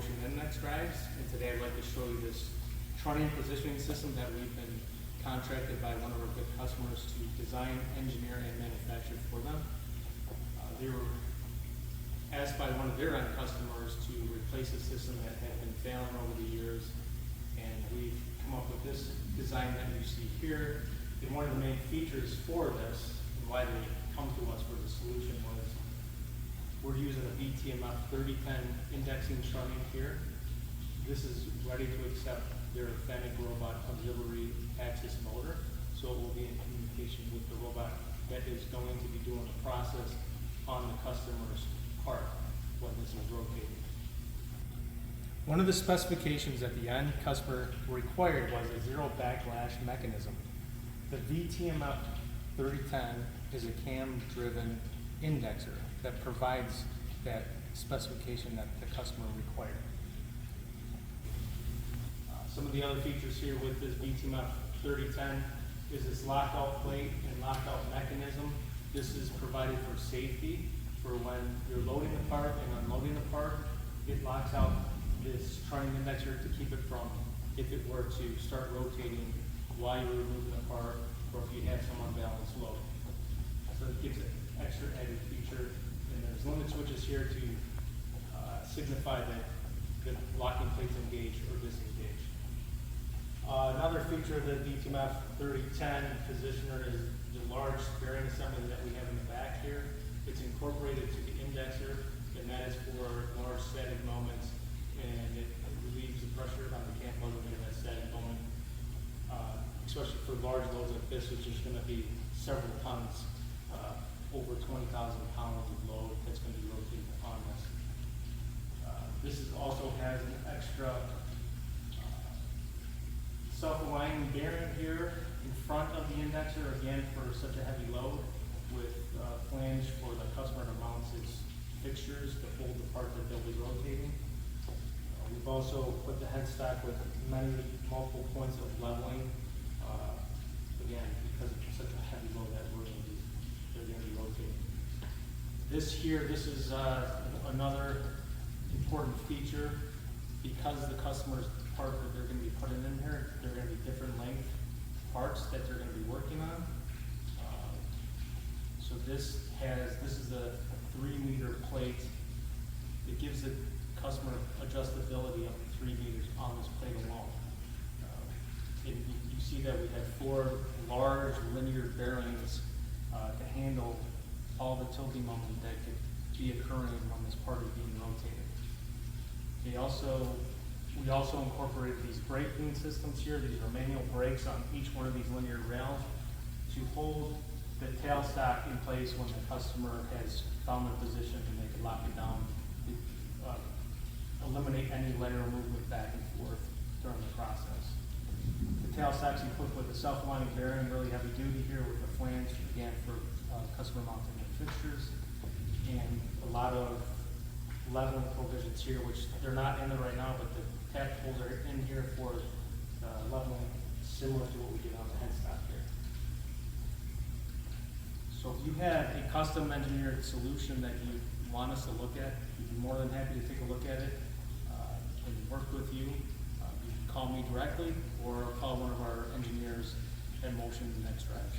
motion index drives. And today I'd like to show you this Trunnion positioning system that we've been contracted by one of our good customers to design, engineer, and manufacture for them. They were asked by one of their end customers to replace a system that had been failing over the years, and we've come up with this design that you see here. And one of the main features for this, and why they come to us for the solution, was we're using a VTMF 3010 indexing Trunnion here. This is ready to accept their Fennec robot auxiliary axis motor, so it will be in communication with the robot that is going to be doing the process on the customer's part when this is rotating. One of the specifications that the end customer required was a zero backlash mechanism. The VTMF 3010 is a cam-driven indexer that provides that specification that the customer required. Some of the other features here with this VTMF 3010 is this lockout plate and lockout mechanism. This is provided for safety, for when you're loading the part and unloading the part. It locks out this Trunnion indexer to keep it from, if it were to start rotating while you're removing the part, or if you have some unbalanced load. So it gives it extra added feature, and there's limit switches here to signify that the locking plates engage or disengage. Another feature of the VTMF 3010 positioner is the large bearing assembly that we have in the back here. It's incorporated to the indexer, and that is for large static moments, and it relieves the pressure on the cam motor in that static moment, especially for large loads like this, which is going to be several tons, over 20,000 pounds of load that's going to be rotating on this. This also has an extra self-aligning bearing here in front of the indexer, again for such a heavy load, with flange for the customer to mount his fixtures to hold the part that they'll be rotating. We've also put the headstock with multiple points of leveling, again because it's such a heavy load that they're going to be rotating. This is another important feature. Because the customer's part that they're going to be putting in here, they're going to be different length parts that they're going to be working on. So this is a 3-meter plate. It gives the customer adjustability up to 3 meters on this plate alone. And you see that we have 4 large linear bearings to handle all the tilting moment that could be occurring when this part is being rotated. We also incorporated these braking systems here. These are manual brakes on each one of these linear rails to hold the tailstock in place when the customer has found their position, and they can lock it down to eliminate any lateral movement back and forth during the process. The tailstock's equipped with a self-aligning bearing, really heavy duty here with the flange, again for customer mounting the fixtures, and a lot of leveling provisions here, which they're not in there right now, but the tap holes are in here for leveling, similar to what we did on the headstock here. So if you have a custom engineered solution that you want us to look at, we'd be more than happy to take a look at it and work with you. You can call me directly or call one of our engineers at Motion Next Drive.